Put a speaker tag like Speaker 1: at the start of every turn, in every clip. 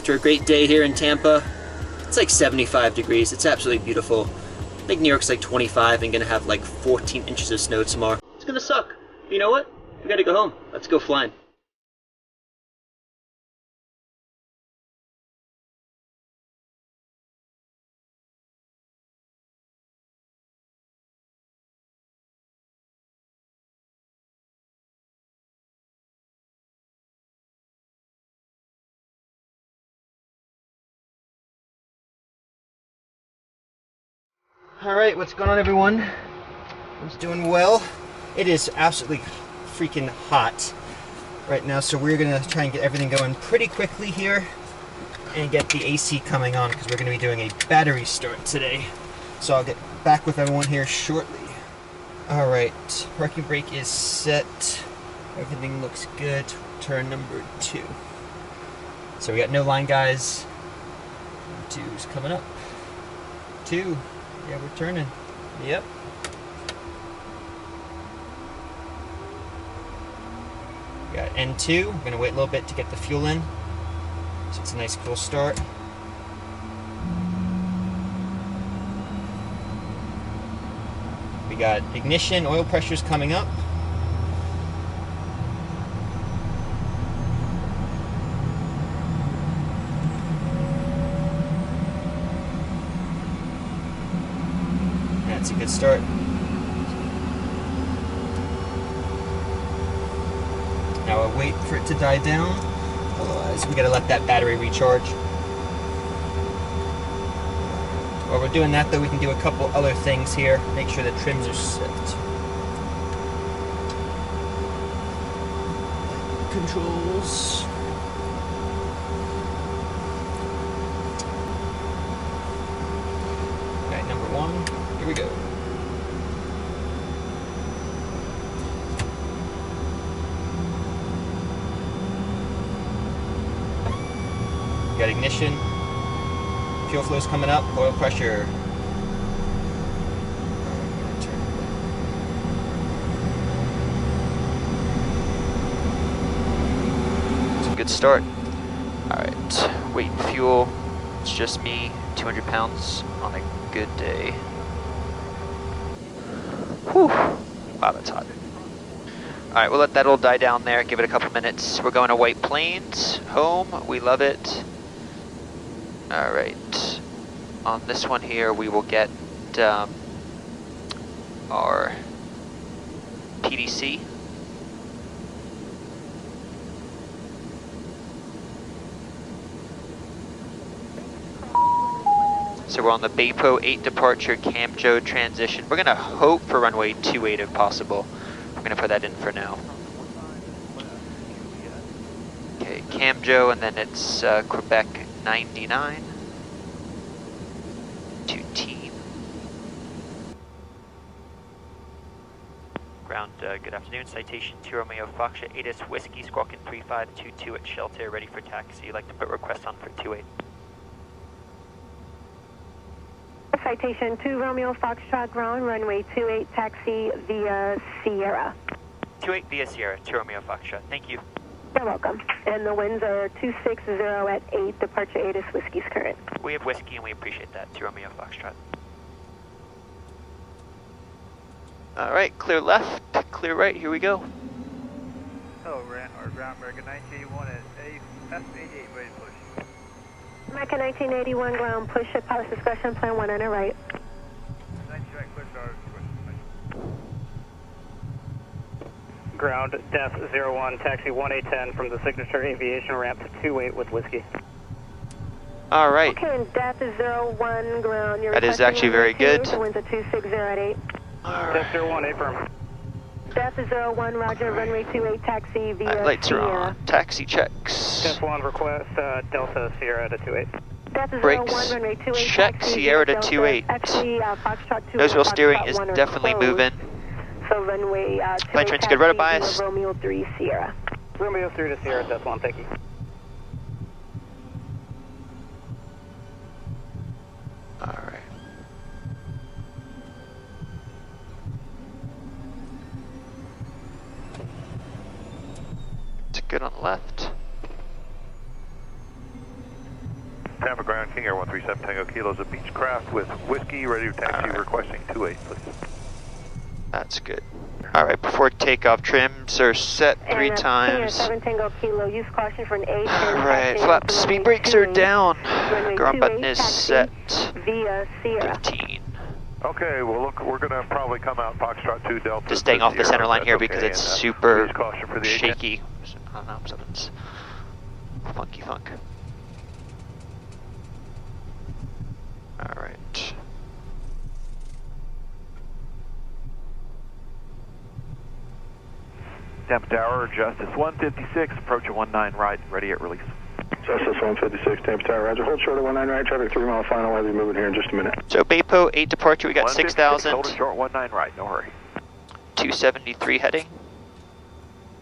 Speaker 1: after a great day here in Tampa. It's like 75 degrees. It's absolutely beautiful. I think New York's like 25 and gonna have like 14 inches of snow tomorrow. It's gonna suck. But you know what? We gotta go home. Let's go flying. Alright, what's going on, everyone? I'm doing well. It is absolutely freaking hot right now, so we're gonna try and get everything going pretty quickly here and get the AC coming on because we're gonna be doing a battery start today. So I'll get back with everyone here shortly. Alright, parking brake is set. Everything looks good. Turn number 2. So we got no line, guys. 2's coming up. 2. Yeah, we're turning. Yep. We got N2. We're going to wait a little bit to get the fuel in. So it's a nice cool start. We got ignition, oil pressure's coming up. That's a good start. Now I'll wait for it to die down, otherwise we gotta let that battery recharge. While we're doing that though, we can do a couple other things here. Make sure the trims are set. Controls. Okay, number 1. Here we go. We got ignition. Fuel flow's coming up. Oil pressure. It's a good start. Alright, weight and fuel. It's just me, 200 pounds on a good day. Whew. Wow, that's hot. Alright, we'll let that all die down there, give it a couple minutes. We're going to White Plains, home, we love it. Alright, on this one here we will get our PDC. So we're on the Baypo 8 departure Camjo transition. We're gonna hope for runway 28 if possible. We're gonna put that in for now. Okay, Camjo, and then it's Quebec 99 to team. Ground, good afternoon. Citation 2 Romeo Foxtrot 8 Whiskey, squawking 3522 at shelter, ready for taxi. You'd like to put request on for 28.
Speaker 2: Citation 2 Romeo Foxtrot ground, runway 28, taxi via Sierra.
Speaker 1: 28 via Sierra, 2 Romeo Foxtrot. Thank you.
Speaker 2: You're welcome. And the winds are 260 at 8, departure 8 is Whiskey's current.
Speaker 1: We have Whiskey and we appreciate that, 2 Romeo Foxtrot. Alright, clear left, clear right, here we go.
Speaker 3: Hello, our ground American 1981 at F88, ready to push.
Speaker 2: American 1981 ground, push at pilot discussion, plan 1 on the right.
Speaker 3: 19 right, push our
Speaker 4: Ground, Def 01, taxi 1810 from the Signature Aviation ramp to 28 with Whiskey.
Speaker 1: Alright.
Speaker 2: Okay, and Def 01 ground, you're
Speaker 1: that is actually very good.
Speaker 2: The winds are 260 at 8.
Speaker 4: Def 01, affirm.
Speaker 2: Def 01, roger, runway 28, taxi via
Speaker 1: Lights
Speaker 2: Sierra.
Speaker 1: are on, taxi checks.
Speaker 4: Def 1, request Delta Sierra to 28.
Speaker 2: Def 01,
Speaker 1: Brakes,
Speaker 2: runway 28,
Speaker 1: check,
Speaker 2: taxi
Speaker 1: Sierra to
Speaker 2: Delta.
Speaker 1: 28.
Speaker 2: Actually, Foxtrot 2
Speaker 1: Nose wheel steering
Speaker 2: Foxtrot
Speaker 1: is
Speaker 2: 1 are
Speaker 1: definitely
Speaker 2: closed.
Speaker 1: moving.
Speaker 2: So runway 28,
Speaker 1: Entrance good, rudder bias.
Speaker 2: taxi via Romeo 3 Sierra.
Speaker 4: Romeo 3 to Sierra, Def 1, thank you.
Speaker 1: Alright. It's good on the left.
Speaker 5: Tampa Ground, King Air 137 Tango Kilos, a Beechcraft with whiskey, ready to taxi, requesting 28, please.
Speaker 1: That's good. All right, before takeoff, trims are set 3 times.
Speaker 2: 7 Tango Kilo, use caution for an 8.
Speaker 1: All right, flap speed brakes are down. Ground button is set.
Speaker 2: Via Sierra.
Speaker 1: 15.
Speaker 5: Okay, well look, we're going to probably come out Foxtrot 2 Delta.
Speaker 1: Just staying off the center line here because it's super
Speaker 5: please caution for the
Speaker 1: shaky. I don't know, something's funky funk. All right.
Speaker 5: Tampa Tower, Justice 156, approach at 19 right, ready at release.
Speaker 6: Justice 156, Tampa Tower, roger. Hold short at 19 right, traffic 3 mile final, I'll be moving here in just a minute.
Speaker 1: So Baypo 8 departure, we got 6,000.
Speaker 5: Hold it short 19 right, no hurry.
Speaker 1: 273 heading.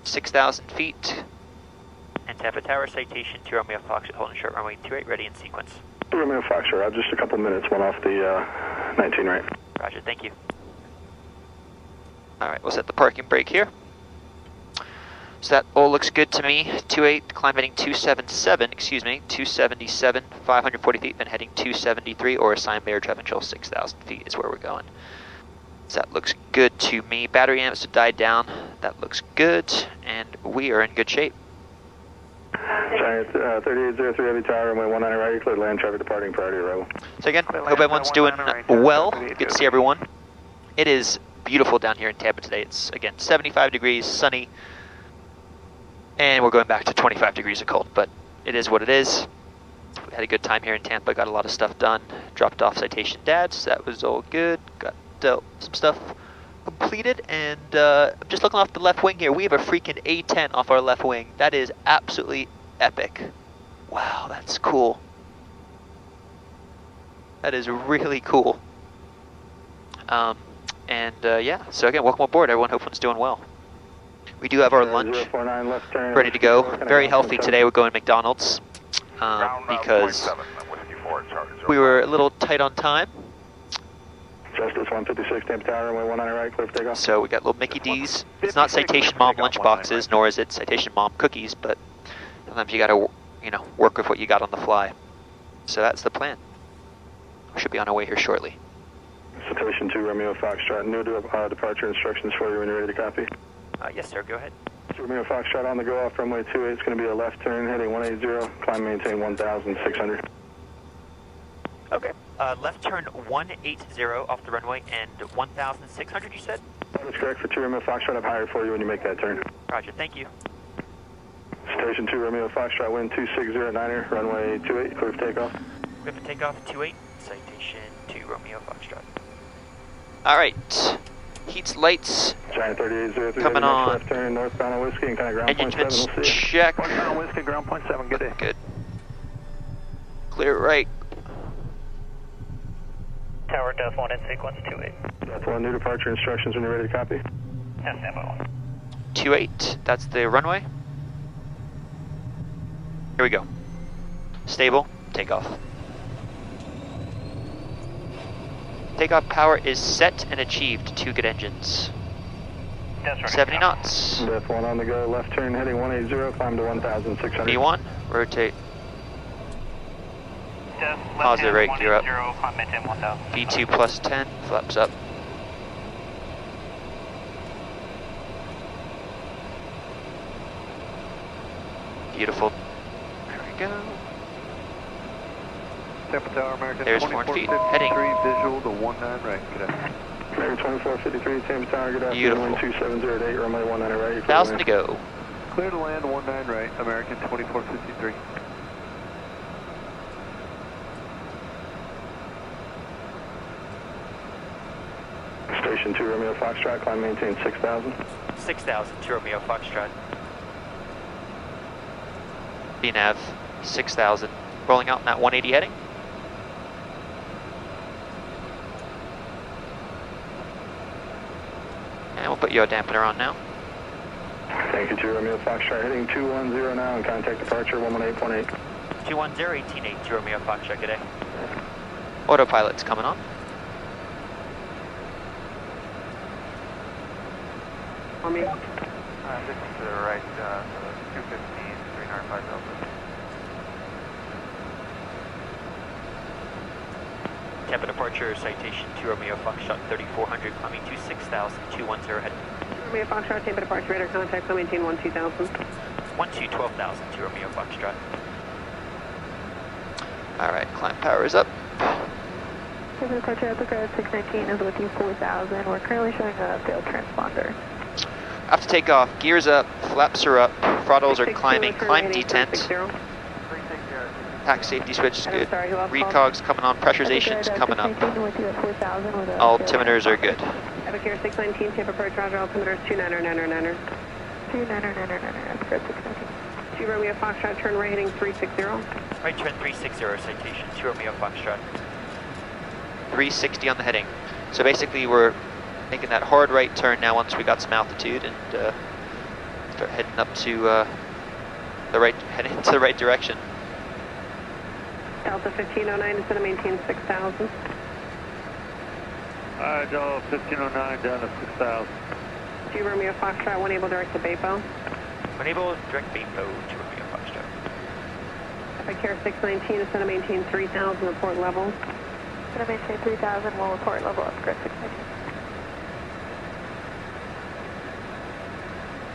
Speaker 1: 6,000 feet. And Tampa Tower, citation 2 Romeo Fox, holding short runway 28, ready in sequence.
Speaker 6: Romeo Fox, roger, just a couple minutes, one off the 19 right.
Speaker 1: Roger, thank you. All right, we'll set the parking brake here. So that all looks good to me. 28, climb heading 277, 277, 540 feet, then heading 273, or assigned Mayor traffic control 6,000 feet is where we're going. So that looks good to me. Battery amps have died down. That looks good, and we are in good shape.
Speaker 6: Giant 3803 Heavy Tower, runway 19 right, you cleared land traffic departing prior to arrival.
Speaker 1: So again, hope everyone's doing well. Good to see everyone. It is beautiful down here in Tampa today. It's, again, 75 degrees, sunny. And we're going back to 25 degrees of cold, but it is what it is. We had a good time here in Tampa, got a lot of stuff done. Dropped off citation dads, that was all good. Got some stuff completed, and I'm just looking off the left wing here. We have a freaking A10 off our left wing. That is absolutely epic. Wow, that's cool. That is really cool. Yeah, so again, welcome aboard, everyone. Hope everyone's doing well. We do have our lunch ready to go. Very healthy today. We're going to McDonald's because we were a little tight on time.
Speaker 6: Justice 156, Tampa Tower, runway 19 right, clear for takeoff.
Speaker 1: So we got little Mickey D's. It's not Citation Mom lunch boxes, nor is it Citation Mom cookies, but sometimes you gotta, work with what you got on the fly. So that's the plan. We should be on our way here shortly.
Speaker 6: Citation 2 Romeo Foxtrot, new departure instructions for you when you're ready to copy.
Speaker 1: Yes, sir. Go ahead.
Speaker 6: Romeo Foxtrot on the go off runway 28. It's going to be a left turn heading 180. Climb maintain 1,600.
Speaker 1: Okay. Left turn 180 off the runway and 1,600. You said?
Speaker 6: That is correct for 2 Romeo Foxtrot. Up higher for you when you make that turn.
Speaker 1: Roger. Thank you.
Speaker 6: Station 2 Romeo Foxtrot, wind 260 runway 28. Clear for takeoff.
Speaker 1: Clear for takeoff 28. Citation 2 Romeo Foxtrot. All right. Heats, lights,
Speaker 6: Giant 3803
Speaker 1: coming on.
Speaker 6: Left turn northbound on whiskey and kind of ground
Speaker 1: engine
Speaker 6: point 7.
Speaker 1: vents check.
Speaker 5: Northbound on whiskey, ground point 7, good day.
Speaker 1: Good. Clear right.
Speaker 4: Tower Death 1 in sequence 28.
Speaker 6: Death 1, new departure instructions when you're ready to copy.
Speaker 4: Yes, standby 1.
Speaker 1: 28, that's the runway. Here we go. Stable, takeoff. Takeoff power is set and achieved. 2 good engines. 70 knots.
Speaker 6: Death 1 on the go, left turn heading 180, climb to 1,600.
Speaker 1: V1, rotate. Positive rate, gear up. V2 plus 10, flaps up. Beautiful. There we go.
Speaker 5: Tampa Tower, American.
Speaker 1: There's 4 feet, heading.
Speaker 5: Visual to 19 right, good afternoon.
Speaker 6: American 2453, Tampa Tower, good
Speaker 1: Beautiful.
Speaker 6: afternoon, 2708, runway 19 right.
Speaker 1: 1,000 to go.
Speaker 5: Clear to land 19 right, American 2453.
Speaker 6: Station 2 Romeo Foxtrot, climb maintain 6,000.
Speaker 1: 6,000 to Romeo Foxtrot. VNAV 6,000. Rolling out in that 180 heading. And we'll put your dampener on now.
Speaker 6: Thank you, 2 Romeo Foxtrot, heading 210 now and contact departure 118.8.
Speaker 1: 210, 18.8 to Romeo Foxtrot, good day. Autopilot's coming on.
Speaker 3: This is to the right, 215, 305 Delta.
Speaker 7: Tampa departure, citation 2 Romeo Foxtrot 3400, climbing to 6,000, 210 heading.
Speaker 2: Romeo Foxtrot, Tampa departure, radar contact, climb maintain 12,000.
Speaker 7: 12,000, 2 Romeo Foxtrot.
Speaker 8: All right, climb power is up.
Speaker 2: Tampa departure, Epica 619 is with you 4,000. We're currently showing a failed transponder.
Speaker 8: After takeoff, gears up, flaps are up, throttles are climbing, climb detent. Tax safety switch is good. Recog's coming on, pressurization's coming up. Altimeters are good.
Speaker 2: Epica 619, Tampa approach, roger, altimeters 2999er. 2999er, Epica 619. 2 Romeo Foxtrot, turn right heading 360.
Speaker 7: Right turn 360, citation 2 Romeo Foxtrot.
Speaker 8: 360 on the heading. So basically we're making that hard right turn now once we got some altitude and start heading up to heading into the right direction.
Speaker 2: Delta 1509 is going to maintain 6,000.
Speaker 3: Alright, Delta 1509 down to 6,000.
Speaker 2: 2 Romeo Foxtrot, 1 able direct to Baypo.
Speaker 7: Unable direct Baypo, 2 Romeo Foxtrot.
Speaker 2: Epic 619 is going to maintain 3,000, report level. Going to maintain 3,000, we'll report level up, correct 619.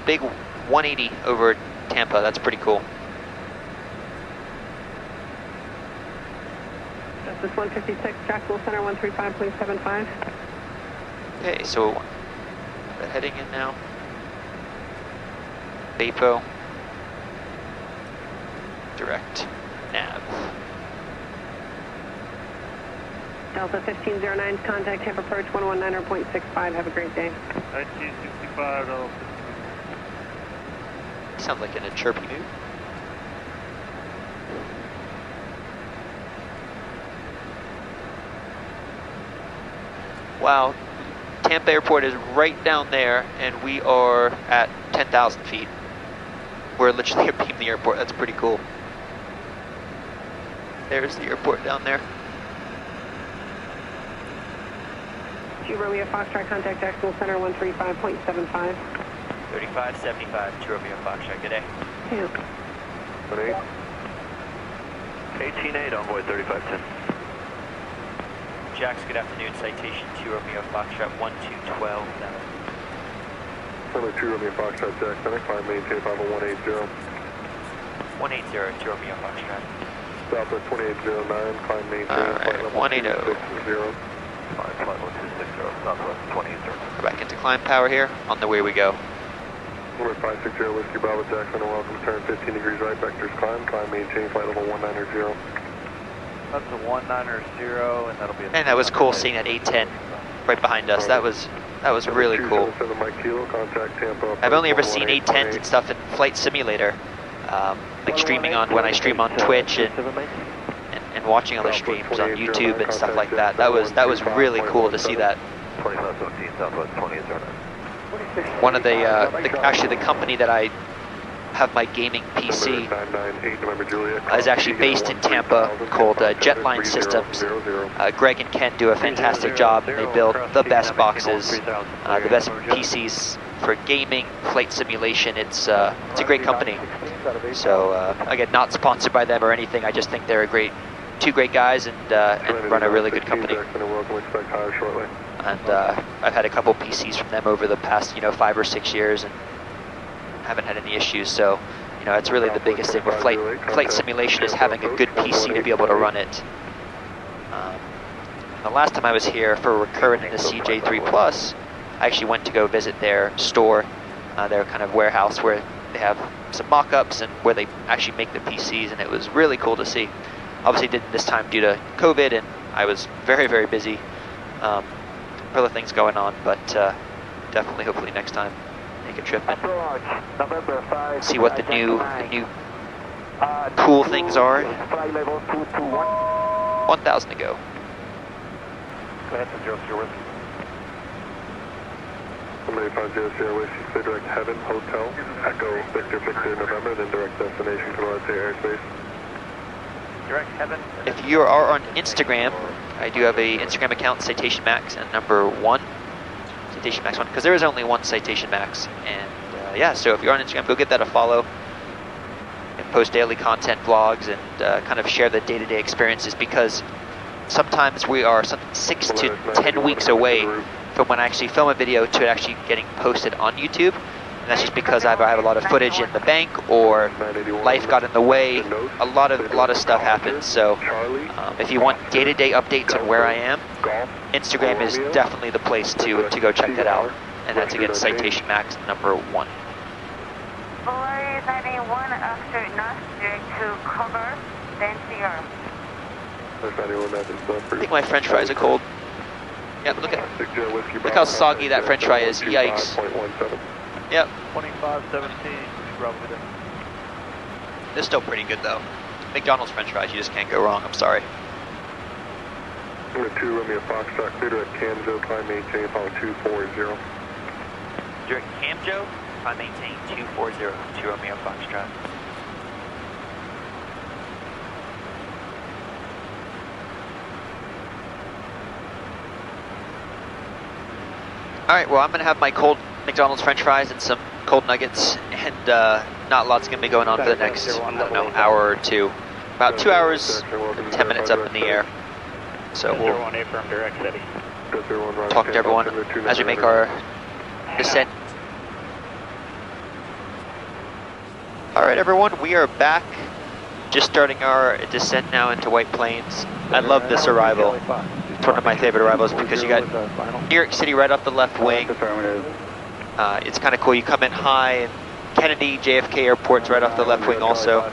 Speaker 8: Big 180 over Tampa, that's pretty cool.
Speaker 2: Justice 156, Jacksonville Center 135.75.
Speaker 8: Okay, so we're heading in now. Baypo. Direct nav.
Speaker 2: Delta 1509, contact Tampa approach 119.65. Have a great day.
Speaker 3: 1965, Delta 1509.
Speaker 8: Sounds like in a chirpy mood. Wow, Tampa Airport is right down there, and we are at 10,000 feet. We're literally beam the airport. That's pretty cool. There's the airport down there.
Speaker 2: 2 Romeo Foxtrot, contact Jacksonville Center 135.75.
Speaker 7: 3575, 2 Romeo Foxtrot, good day.
Speaker 2: Yeah.
Speaker 5: 18-8, envoy 3510.
Speaker 7: Jax, good afternoon, citation 2 Romeo Foxtrot 1212.
Speaker 6: 2 Romeo Foxtrot, Jack Center, climb maintain 50180.
Speaker 7: 180, 2 Romeo Foxtrot.
Speaker 6: Southwest 2809, climb maintain flight level
Speaker 8: 180.
Speaker 6: 260.
Speaker 5: Flight level 260, Southwest 2080.
Speaker 8: Go back into climb power here. On the way we go.
Speaker 6: Number 560, Whiskey Bravo, Jack Center, welcome, turn 15 degrees right, vectors climb maintain flight level 190.
Speaker 3: That's a 190, and that'll be.
Speaker 8: And that was cool seeing that 810 right behind us. That was really cool. I've only ever seen 810s and stuff in Flight Simulator, like streaming on when I stream on Twitch and watching other streams on YouTube and stuff like that. That was really cool to see that.
Speaker 5: 2517, Southwest 2009.
Speaker 8: One of actually the company that I have my gaming PC is actually based in Tampa, called Jetline Systems. Greg and Ken do a fantastic job, and they build the best boxes, the best PCs for gaming, flight simulation. It's a great company. So again, not sponsored by them or anything. I just think they're two great guys and run a really good company. And I've had a couple PCs from them over the past 5 or 6 years and haven't had any issues. So it's really the biggest thing with flight simulation is having a good PC to be able to run it. The last time I was here for Recurrent in the CJ3 Plus, I actually went to go visit their store, their kind of warehouse where they have some mock-ups and where they actually make the PCs, and it was really cool to see. Obviously didn't this time due to COVID, and I was very, very busy. Other things going on, but definitely, hopefully next time, make a trip and see what the new cool things are. 1,000 to go.
Speaker 5: Go ahead, 0 Whiskey.
Speaker 6: Somebody 50 Sierra Whiskey, clear direct Heaven Hotel, Echo Victor November, then direct destination to airspace.
Speaker 7: Direct Heaven.
Speaker 8: If you are on Instagram, I do have a Instagram account, Citation Max, and number 1, Citation Max 1, because there is only one Citation Max. And yeah, so if you're on Instagram, go get that a follow and post daily content, vlogs, and kind of share the day-to-day experiences, because sometimes we are 6 to 10 weeks away from when I actually film a video to it actually getting posted on YouTube. And that's just because either I have a lot of footage in the bank or life got in the way. A lot of stuff happens. So if you want day-to-day updates on where I am, Instagram is definitely the place to go check that out. And that's again Citation Max number 1.
Speaker 9: 491 after north direct to cover, then CR.
Speaker 8: I think my French fries are cold. Yeah, look how soggy that French fry is. Yikes. Yep.
Speaker 3: 2517, probably.
Speaker 8: They're still pretty good though. McDonald's French fries, you just can't go wrong. I'm sorry.
Speaker 6: Number 2, Romeo Foxtrot, clear direct Camjo, climb maintain, follow 240.
Speaker 7: Direct Camjo, climb maintain 240 to Romeo Foxtrot.
Speaker 8: Alright, well I'm going to have my cold McDonald's French fries and some cold nuggets, and not lots going to be going on for the next, I don't know, hour or two. About 2 hours and 10 minutes up in the air. So we'll talk to everyone as we make our descent. Alright everyone, we are back. Just starting our descent now into White Plains. I love this arrival. It's one of my favorite arrivals because you got New York City right off the left wing. It's kind of cool. You come in high, and Kennedy, JFK Airport's right off the left wing also.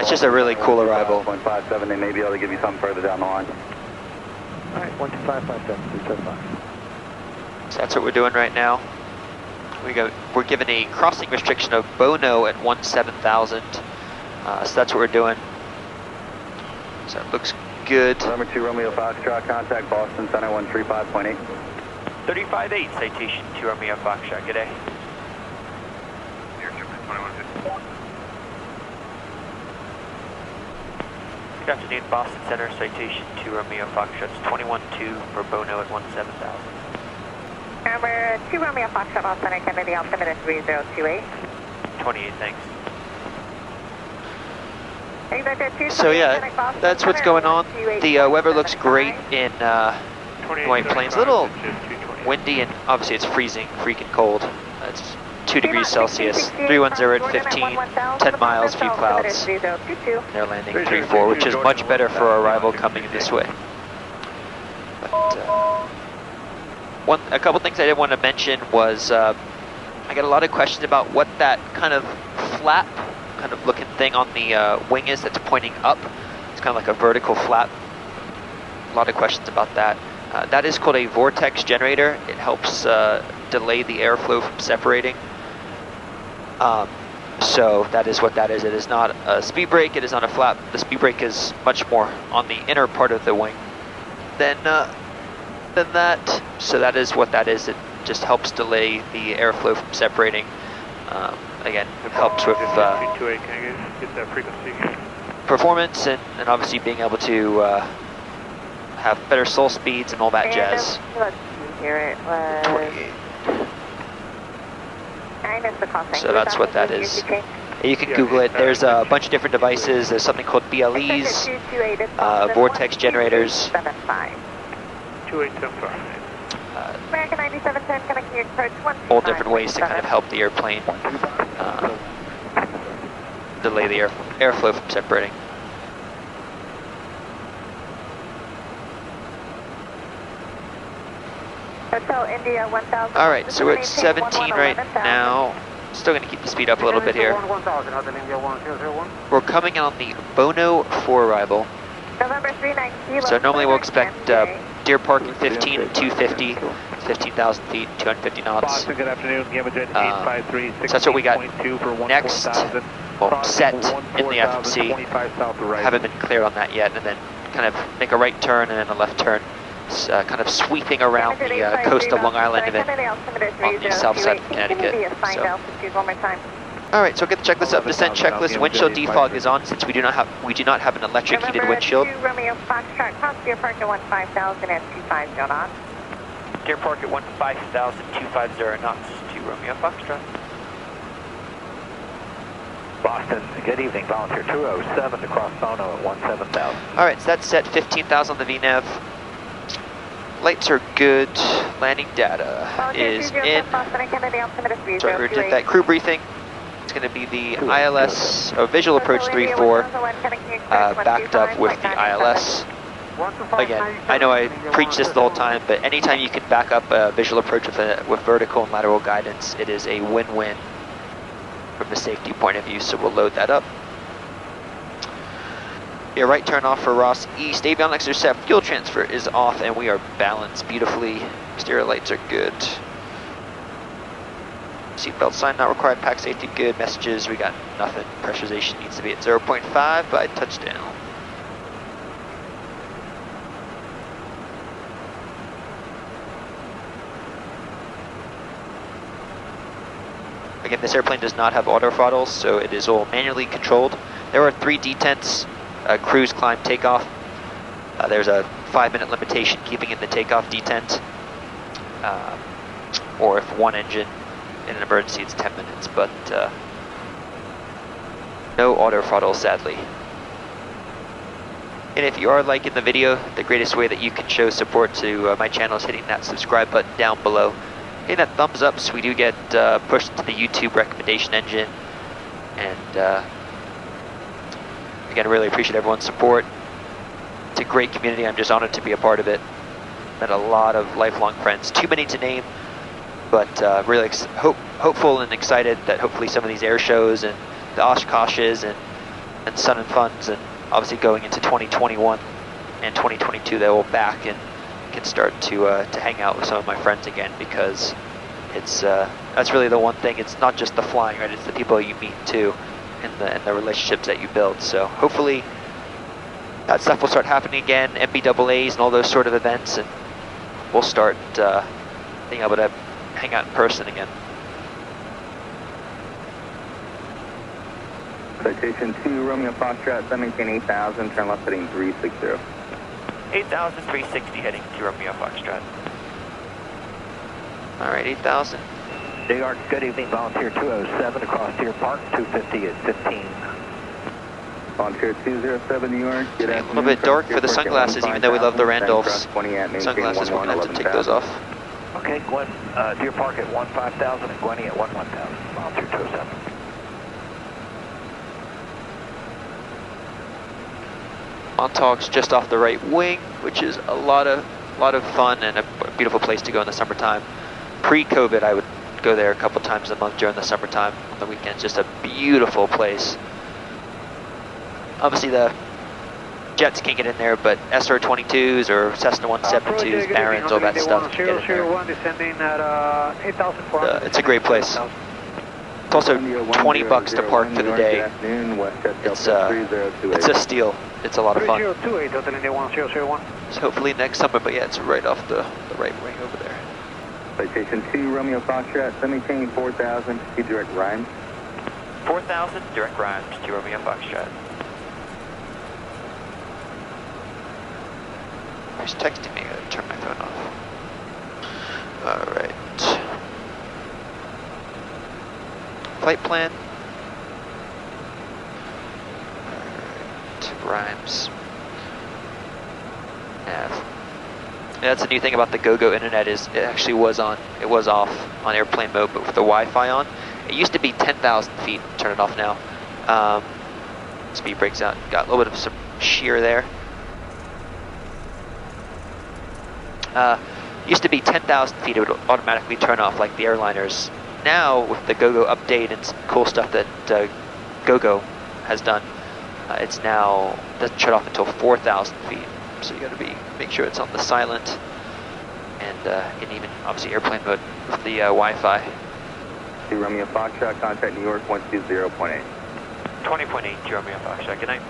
Speaker 8: It's just a really cool arrival.
Speaker 10: 157, they may be able to give you something further down the line.
Speaker 6: All right, 12557,
Speaker 8: So that's what we're doing right now. We're given a crossing restriction of Bono at 17,000. So that's what we're doing. So it looks good.
Speaker 10: Number 2 Romeo Foxtrot, contact Boston Center 135.8.
Speaker 7: 35-8, citation to Romeo Foxtrot, good day. Good afternoon, Boston Center, citation to Romeo Foxtrot, 21-2 for Bono at 17,000.
Speaker 2: Number 2 Romeo Foxtrot, Boston Center, Kennedy, altimeter 3028.
Speaker 7: 28, thanks.
Speaker 8: So yeah, that's what's going on. The weather looks great in White Plains. A little windy and obviously it's freezing, freaking cold. It's 2 degrees Celsius. 310 at 15, 10 miles, few clouds. They're landing 34, which is much better for our arrival coming in this way. But, a couple things I did want to mention was I got a lot of questions about what that kind of flap kind of looking thing on the wing is that's pointing up. It's kind of like a vertical flap. A lot of questions about that. That is called a vortex generator. It helps delay the airflow from separating. So that is what that is. It is not a speed brake, it is not a flap. The speed brake is much more on the inner part of the wing than that. So that is what that is. It just helps delay the airflow from separating. Again, it helps with performance and obviously being able to have better soul speeds and all that jazz.
Speaker 2: Let's see here, it was...
Speaker 8: 28.
Speaker 2: I missed the call sign.
Speaker 8: So that's what that is. You can Google it. There's a bunch of different devices. There's something called BLEs, vortex generators.
Speaker 3: 2875.
Speaker 2: American 9710, connecting your approach 125.
Speaker 8: All different ways to kind of help the airplane delay the airflow from separating.
Speaker 2: Hotel India 1000.
Speaker 8: All right, so we're at 17 right now. Still going to keep the speed up a little bit here. We're coming on the Bono 4 arrival.
Speaker 2: November 39 kilo.
Speaker 8: So normally we'll expect Deer Parking 15 at 250, 15,000 feet, 250 knots.
Speaker 3: Boston, good afternoon. Gamma Jet 853.
Speaker 8: So that's what we got next. Well, set in the FMC. Haven't been cleared on that yet, and then kind of make a right turn and then a left turn. Kind of sweeping around the coast of Long Island and then on the south side of Connecticut. So. Alright, so get the checklist up. Descent checklist. Windshield defog is on since we do not have an electric heated windshield.
Speaker 2: Romeo Foxtrot, cross Deer Park at 15,000 and 250 knots.
Speaker 7: Deer Park at 15,000, 250 knots to Romeo Foxtrot.
Speaker 3: Boston, good evening, Volunteer 207 to cross Bono at 17,000.
Speaker 8: All right, so that's set 15,000 on the VNAV. Lights are good. Landing data is in. Sorry, we did that crew briefing. It's going to be the ILS, visual approach 3-4, backed up with the ILS. Again, I know I preach this the whole time, but anytime you can back up a visual approach with vertical and lateral guidance, it is a win-win from the safety point of view, so we'll load that up. Your right turn off for Ross East. Avionics are set. Fuel transfer is off, and we are balanced beautifully. Exterior lights are good. Seatbelt sign not required. Pack safety good. Messages, we got nothing. Pressurization needs to be at 0.5 by touchdown. Again, this airplane does not have auto throttles, so it is all manually controlled. There are 3 detents. Cruise, climb, takeoff. There's a 5-minute limitation keeping in the takeoff detent. Or if one engine in an emergency, it's 10 minutes, but no auto throttle, sadly. And if you are liking the video, the greatest way that you can show support to my channel is hitting that subscribe button down below. Hitting that thumbs up so we do get pushed to the YouTube recommendation engine. And again, I really appreciate everyone's support. It's a great community. I'm just honored to be a part of it. Met a lot of lifelong friends. Too many to name, but really hopeful and excited that hopefully some of these air shows and the Oshkoshes and Sun and Funs, and obviously going into 2021 and 2022, they will back and can start to hang out with some of my friends again, because it's that's really the one thing. It's not just the flying, right? It's the people you meet too. And the relationships that you build. So hopefully that stuff will start happening again, MBAAs and all those sort of events, and we'll start being able to hang out in person again.
Speaker 10: Citation 2, Romeo Foxtrot, maintain 8,000, turn left heading 360.
Speaker 7: 8,000, 360 heading to Romeo Foxtrot.
Speaker 8: All right, 8,000.
Speaker 3: New York, good evening, Volunteer 207 across Deer Park, 250 at 15.
Speaker 10: Volunteer 207, New York.
Speaker 8: It's a little bit dark for the sunglasses, even though we love the Randolphs. Sunglasses, we're going to have to take those off.
Speaker 3: Okay, Gwen, Deer Park at 15,000 and Gwenny at 11,000, Volunteer 207.
Speaker 8: Montauk's just off the right wing, which is a lot of fun and a beautiful place to go in the summertime. Pre-COVID, I would go there a couple times a month during the summertime on the weekends. Just a beautiful place. Obviously the jets can't get in there, but SR-22s or Cessna 172s, Barons, all that stuff can get in there. It's a great place. It's also $20 to park for the day. It's a steal. It's a lot of fun. So hopefully next summer, but yeah, it's right off the right wing over there.
Speaker 10: Citation 2, Romeo Foxtrot, maintain 4,000, direct Rhymes.
Speaker 7: 4,000, direct Rhymes to Romeo Foxtrot.
Speaker 8: He's texting me, I gotta turn my phone off. Alright. Flight plan. Alright, Rhymes. Nav. That's the new thing about the GoGo internet is it actually was off on airplane mode, but with the Wi-Fi on. It used to be 10,000 feet. Turn it off now. Speed breaks out. Got a little bit of some shear there. Used to be 10,000 feet. It would automatically turn off like the airliners. Now with the GoGo update and some cool stuff that GoGo has done, it's now doesn't shut off until 4,000 feet. So you got to make sure it's on the silent, and even obviously airplane mode with the Wi-Fi.
Speaker 10: Romeo Foxtrot, contact New York 120.8.
Speaker 7: 20.8 to Romeo Foxtrot. Good night.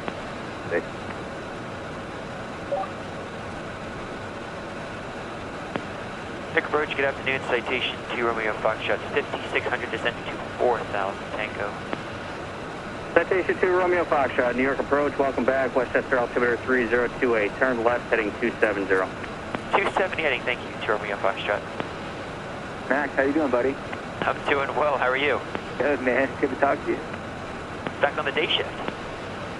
Speaker 10: Okay.
Speaker 7: Thick approach. Good afternoon. Citation to Romeo Foxtrot. 5600 descending to 4,000 Tango.
Speaker 10: Citation 2, Romeo Foxtrot, New York approach, welcome back, Westchester altimeter 3028, turn left heading 270.
Speaker 7: 270 heading, thank you, to Romeo Foxtrot.
Speaker 10: Max, how you doing, buddy?
Speaker 7: I'm doing well, how are you?
Speaker 10: Good, man, good to talk to you.
Speaker 7: back on the day shift.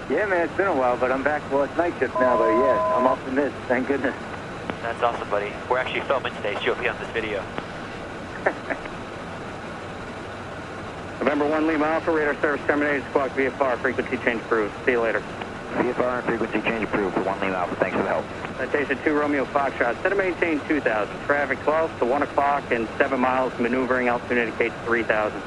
Speaker 10: Yeah, man, it's been a while, but I'm back. Well, it's night shift now, but yeah, I'm off the mist. Thank goodness.
Speaker 7: That's awesome, buddy. We're actually filming today, so you'll be on this video.
Speaker 10: November 1 Lima Alpha, radar service terminated, squawk VFR, frequency change approved. See you later.
Speaker 4: VFR and frequency change approved for 1 Lima Alpha. Thanks for the help.
Speaker 10: Citation 2 Romeo Foxtrot, set to maintain 2,000. Traffic 12 to 1 o'clock and 7 miles. Maneuvering altitude indicates 3,000.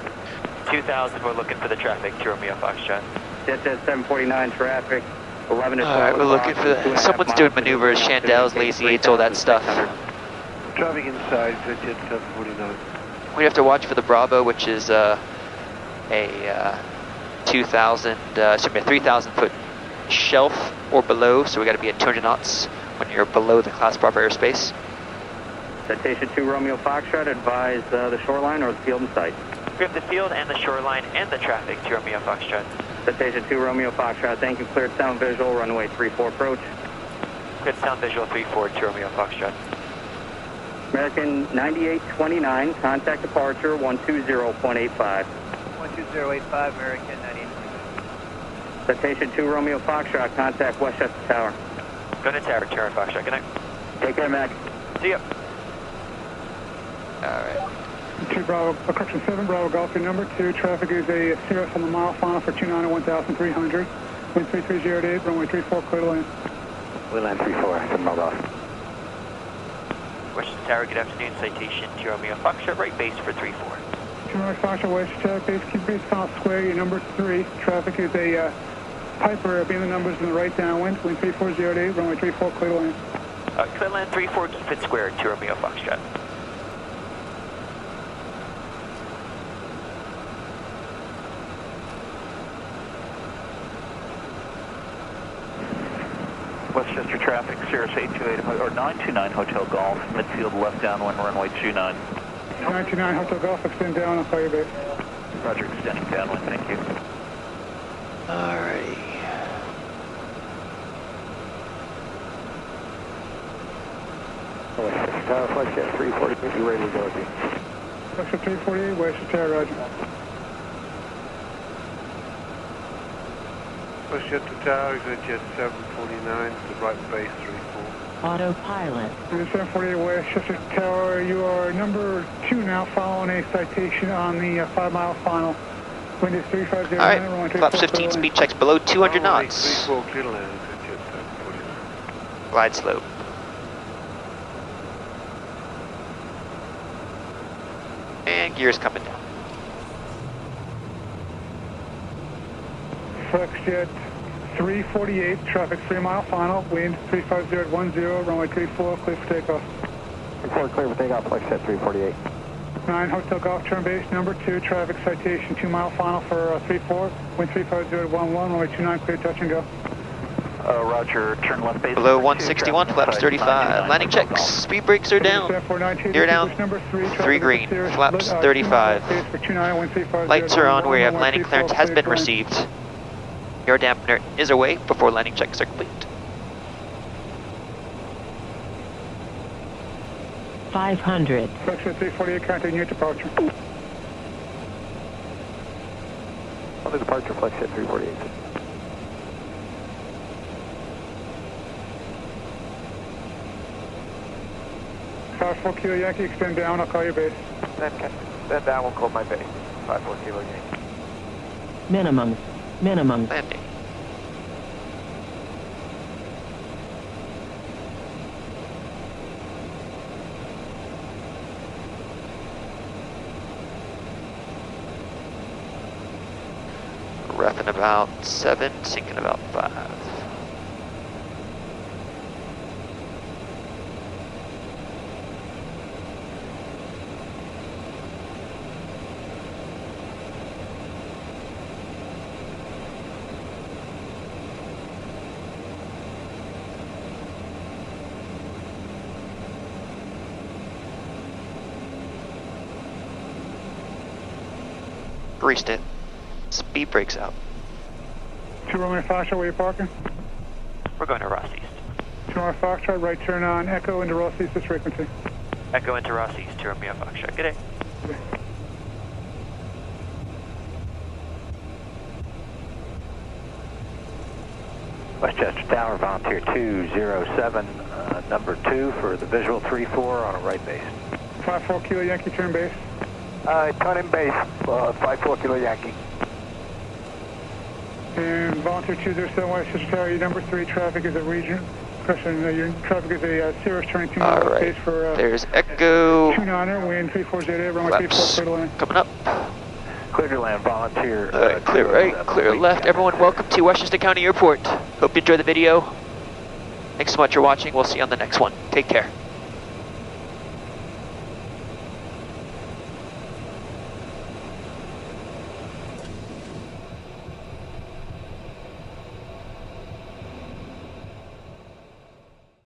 Speaker 7: 2,000, we're looking for the traffic, 2 Romeo Foxtrot.
Speaker 10: Jet 749 traffic, 11 to 12.
Speaker 8: Alright, we're looking for the, someone's doing maneuvers, Chandels, Lazy 8s, all that stuff.
Speaker 6: Traffic inside, Jet 749.
Speaker 8: We have to watch for the Bravo, which is a 3,000 foot shelf or below, so we got to be at 200 knots when you're below the class proper airspace.
Speaker 10: Citation 2 Romeo Foxtrot, advise the shoreline or the field in sight.
Speaker 7: We have the field and the shoreline and the traffic, 2 Romeo Foxtrot.
Speaker 10: Citation 2 Romeo Foxtrot, thank you. Cleared sound visual, runway 34 approach.
Speaker 7: Cleared sound visual 34, 2 Romeo Foxtrot.
Speaker 10: American 9829, contact departure 120.85.
Speaker 3: 12085, American 98.
Speaker 10: Citation 2 Romeo Foxtrot, contact Westchester Tower.
Speaker 7: Go to tower, Tower Foxtrot, good night.
Speaker 10: Take care, Mac.
Speaker 7: See ya.
Speaker 8: Alright.
Speaker 11: 2 Bravo, correction 7 Bravo Golf, your number 2, traffic is a 0 on the mile final for 29 at 1,300. Wind 3308, runway 34, clear to land.
Speaker 10: We land 34, 7 Bravo Golf.
Speaker 7: Westchester Tower, good afternoon, citation 2 Romeo Foxtrot, right base for 34.
Speaker 11: 2 Romeo Foxtrot, Westchester Tower, base, keep base south square, your number 3, traffic is a Piper, being the numbers in the right downwind, wind 3408, runway 34, clear to land.
Speaker 7: Clear land 34, keep it square, 2 Romeo Foxtrot.
Speaker 5: Westchester traffic, Cirrus 828 or 929 Hotel Golf, midfield left downwind, runway 29.
Speaker 11: 929 Hotel Golf, extend down, I'll call you base.
Speaker 5: Roger, extending downwind, thank you.
Speaker 8: Alrighty.
Speaker 10: Westchester Tower, flight jet 348, you ready to go, dude?
Speaker 11: Westchester 348, Westchester Tower, roger.
Speaker 6: Westchester Tower, Jet 749, the right base 34.
Speaker 12: Autopilot.
Speaker 11: 748 Westchester Tower, you are number 2 now, following a citation on the 5 mile final. Wind is 350.
Speaker 8: Alright, flaps 15, speed checks below 200 knots.
Speaker 6: 34 clear to land, Jet 749.
Speaker 8: Glide slope. And gears coming down.
Speaker 11: Flexjet 348, traffic 3 mile final, wind 350 at 10, runway 34, clear for takeoff.
Speaker 10: Report clear for takeoff, Flexjet 348.
Speaker 11: 9 Hotel Golf, turn base number 2, traffic citation 2 mile final for 34, wind 350 at 11, runway 29, clear touch and go.
Speaker 5: Roger, turn left base.
Speaker 8: Below 161, flaps 35. Landing checks, speed brakes are down. Gear down, 3 green, flaps 35. Lights are on where you have landing clearance has been received. Air dampener is away before landing checks are complete.
Speaker 12: 500.
Speaker 11: Flexjet 348, contacting your departure.
Speaker 10: On the departure, Flexjet 348.
Speaker 11: Car 4 Kilo Yankee, extend down, I'll call your base.
Speaker 3: Then down, we'll call my base. 54 Kilo Yankee.
Speaker 12: Minimum.
Speaker 8: Landing. Reffing about 7, sinking about 5. Greased it. Speed brakes out.
Speaker 11: 2 Romeo Foxtrot, where you parking?
Speaker 7: We're going to Ross East.
Speaker 11: 2 Romeo Foxtrot, right turn on, Echo into Ross East, this frequency.
Speaker 7: Echo into Ross East, 2 Romeo Foxtrot. Good day.
Speaker 13: Westchester Tower, Volunteer 207, number 2 for the visual 3-4 on a right base.
Speaker 11: 54 Kilo Yankee, turn base.
Speaker 13: Turn in base, 54 Kilo Yankee.
Speaker 11: And Volunteer 207 Westchester Tower, your number 3, traffic is a region. Question, your traffic is a Cirrus turning 2
Speaker 8: All right,
Speaker 11: base for
Speaker 8: there's Echo.
Speaker 11: 29er, wind 3408, runway 34, clear to land.
Speaker 8: Coming up.
Speaker 13: Clear to land, Volunteer.
Speaker 8: Clear right, clear left. Everyone, welcome to Westchester County Airport. Hope you enjoyed the video. Thanks so much for watching. We'll see you on the next one. Take care.